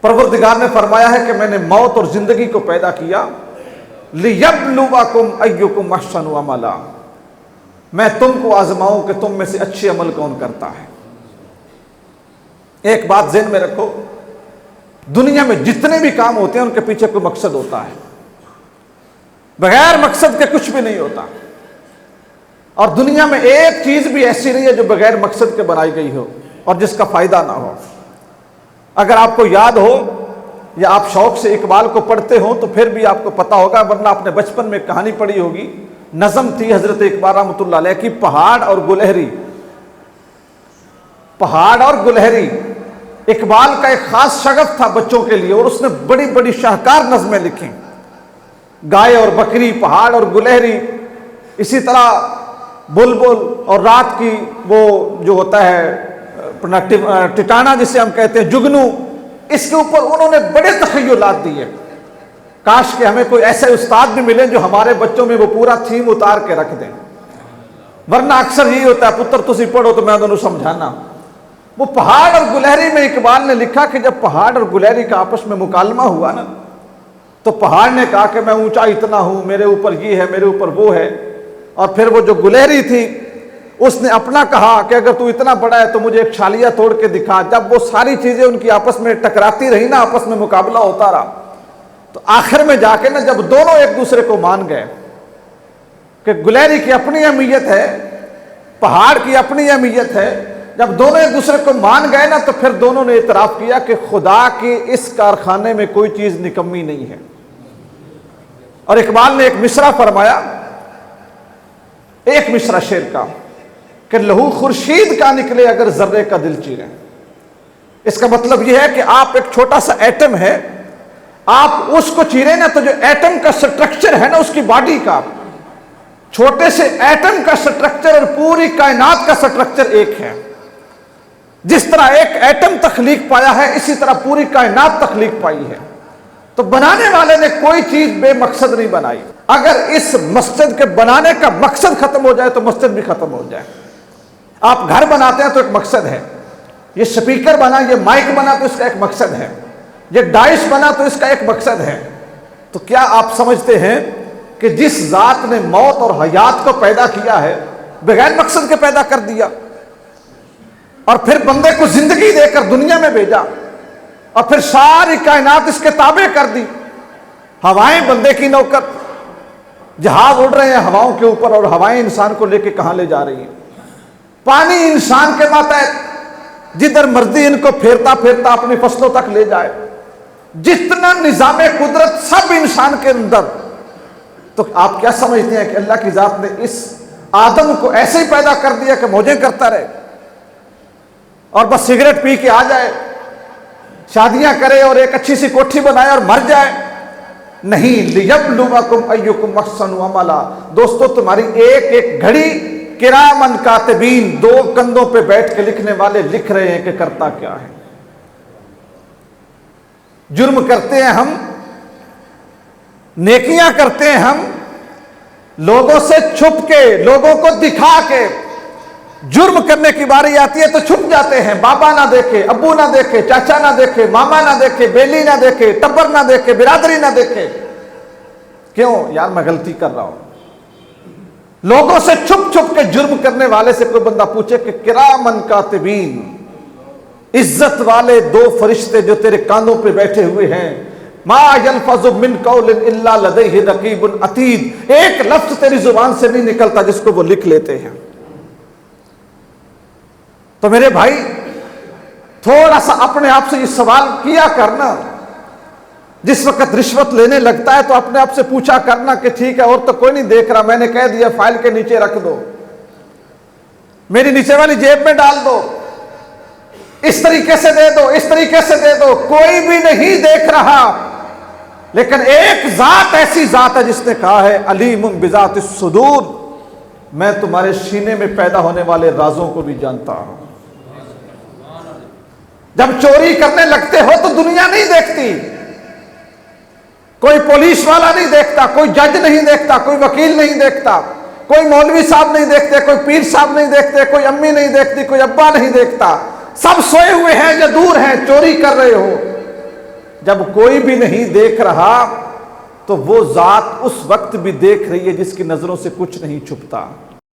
پروردگار نے فرمایا ہے کہ میں نے موت اور زندگی کو پیدا کیا لِيَبْلُوَكُمْ أَيُّكُمْ أَحْسَنُ عَمَلًا، میں تم کو آزماؤں کہ تم میں سے اچھے عمل کون کرتا ہے۔ ایک بات ذہن میں رکھو، دنیا میں جتنے بھی کام ہوتے ہیں ان کے پیچھے کوئی مقصد ہوتا ہے، بغیر مقصد کے کچھ بھی نہیں ہوتا۔ اور دنیا میں ایک چیز بھی ایسی نہیں ہے جو بغیر مقصد کے بنائی گئی ہو اور جس کا فائدہ نہ ہو۔ اگر آپ کو یاد ہو یا آپ شوق سے اقبال کو پڑھتے ہو تو پھر بھی آپ کو پتا ہوگا، ورنہ آپ نے بچپن میں کہانی پڑھی ہوگی، نظم تھی حضرت اقبال رحمۃ اللہ علیہ کی، پہاڑ اور گلہری۔ پہاڑ اور گلہری اقبال کا ایک خاص شغف تھا بچوں کے لیے، اور اس نے بڑی بڑی شاہکار نظمیں لکھی، گائے اور بکری، پہاڑ اور گلہری، اسی طرح بلبل اور رات کی وہ جو ہوتا ہے ٹٹانا جسے ہم کہتے ہیں، جگنو، اس کے اوپر انہوں نے بڑے تخیلات دیے۔ کاش کہ ہمیں کوئی ایسے استاد بھی ملیں جو ہمارے بچوں میں وہ پورا تھیم اتار کے رکھ دیں، ورنہ اکثر یہی ہوتا ہے پتر تسی پڑھو تو میں انہوں سمجھانا۔ وہ پہاڑ اور گلہری میں اقبال نے لکھا کہ جب پہاڑ اور گلہری کا آپس میں مکالمہ ہوا نا، تو پہاڑ نے کہا کہ میں اونچا اتنا ہوں، میرے اوپر یہ ہے، میرے اوپر وہ ہے، اور پھر وہ جو گلہری تھی اس نے اپنا کہا کہ اگر تو اتنا بڑا ہے تو مجھے ایک چھالیہ توڑ کے دکھا۔ جب وہ ساری چیزیں ان کی آپس میں ٹکراتی رہی نا، آپس میں مقابلہ ہوتا رہا، تو آخر میں جا کے نا جب دونوں ایک دوسرے کو مان گئے کہ گلہری کی اپنی اہمیت ہے، پہاڑ کی اپنی اہمیت ہے، جب دونوں ایک دوسرے کو مان گئے نا تو پھر دونوں نے اعتراف کیا کہ خدا کے اس کارخانے میں کوئی چیز نکمی نہیں ہے۔ اور اقبال نے ایک مصرع فرمایا، ایک مصرع شعر کا، کہ لہو خورشید کا نکلے اگر ذرے کا دل چیرے۔ اس کا مطلب یہ ہے کہ آپ ایک چھوٹا سا ایٹم ہے، آپ اس کو چیریں نا تو جو ایٹم کا سٹرکچر ہے نا، اس کی باڈی کا، چھوٹے سے ایٹم کا سٹرکچر اور پوری کائنات کا سٹرکچر ایک ہے۔ جس طرح ایک ایٹم تخلیق پایا ہے، اسی طرح پوری کائنات تخلیق پائی ہے۔ تو بنانے والے نے کوئی چیز بے مقصد نہیں بنائی۔ اگر اس مسجد کے بنانے کا مقصد ختم ہو جائے تو مسجد بھی ختم ہو جائے۔ آپ گھر بناتے ہیں تو ایک مقصد ہے، یہ سپیکر بنا، یہ مائک بنا تو اس کا ایک مقصد ہے، یہ ڈائش بنا تو اس کا ایک مقصد ہے۔ تو کیا آپ سمجھتے ہیں کہ جس ذات نے موت اور حیات کو پیدا کیا ہے، بغیر مقصد کے پیدا کر دیا، اور پھر بندے کو زندگی دے کر دنیا میں بھیجا، اور پھر ساری کائنات اس کے تابع کر دی؟ ہوائیں بندے کی نوکر، جہاز اڑ رہے ہیں ہواؤں کے اوپر، اور ہوائیں انسان کو لے کے کہاں لے جا رہی ہیں؟ پانی انسان کے ماتحت، جدھر مرضی ان کو پھیرتا پھیرتا اپنی فصلوں تک لے جائے۔ جتنا نظام قدرت سب انسان کے اندر۔ تو آپ کیا سمجھتے ہیں کہ اللہ کی ذات نے اس آدم کو ایسے ہی پیدا کر دیا کہ موجیں کرتا رہے اور بس سگریٹ پی کے آ جائے، شادیاں کرے اور ایک اچھی سی کوٹھی بنائے اور مر جائے؟ نہیں، لِيَبْلُوَكُمْ أَيُّكُمْ أَحْسَنُ عَمَلًا۔ دوستو، تمہاری ایک ایک گھڑی کرامن کاتبین، دو کندھوں پہ بیٹھ کے لکھنے والے لکھ رہے ہیں کہ کرتا کیا ہے۔ جرم کرتے ہیں ہم، نیکیاں کرتے ہیں ہم، لوگوں سے چھپ کے، لوگوں کو دکھا کے۔ جرم کرنے کی باری آتی ہے تو چھپ جاتے ہیں، بابا نہ دیکھے، ابو نہ دیکھے، چاچا نہ دیکھے، ماما نہ دیکھے، بیلی نہ دیکھے، ٹبر نہ دیکھے، برادری نہ دیکھے۔ کیوں؟ یار میں غلطی کر رہا ہوں۔ لوگوں سے چھپ چھپ کے جرم کرنے والے سے کوئی بندہ پوچھے کہ کرامن کاتبین، عزت والے دو فرشتے جو تیرے کاندھوں پہ بیٹھے ہوئے ہیں، ما یلفظ من قول الا لدیہ رقیب عتید، ایک لفظ تیری زبان سے نہیں نکلتا جس کو وہ لکھ لیتے ہیں۔ تو میرے بھائی، تھوڑا سا اپنے آپ سے یہ سوال کیا کرنا، جس وقت رشوت لینے لگتا ہے تو اپنے آپ سے پوچھا کرنا کہ ٹھیک ہے اور تو کوئی نہیں دیکھ رہا، میں نے کہہ دیا فائل کے نیچے رکھ دو، میری نیچے والی جیب میں ڈال دو، اس طریقے سے دے دو، اس طریقے سے دے دو، کوئی بھی نہیں دیکھ رہا۔ لیکن ایک ذات ایسی ذات ہے جس نے کہا ہے علیم بذات الصدور، میں تمہارے سینے میں پیدا ہونے والے رازوں کو بھی جانتا ہوں۔ جب چوری کرنے لگتے ہو تو دنیا نہیں دیکھتی، کوئی پولیس والا نہیں دیکھتا، کوئی جج نہیں دیکھتا، کوئی وکیل نہیں دیکھتا، کوئی مولوی صاحب نہیں دیکھتے، کوئی پیر صاحب نہیں دیکھتے، کوئی امی نہیں دیکھتی، کوئی ابا نہیں دیکھتا، سب سوئے ہوئے ہیں یا دور ہیں، چوری کر رہے ہو جب کوئی بھی نہیں دیکھ رہا تو وہ ذات اس وقت بھی دیکھ رہی ہے جس کی نظروں سے کچھ نہیں چھپتا۔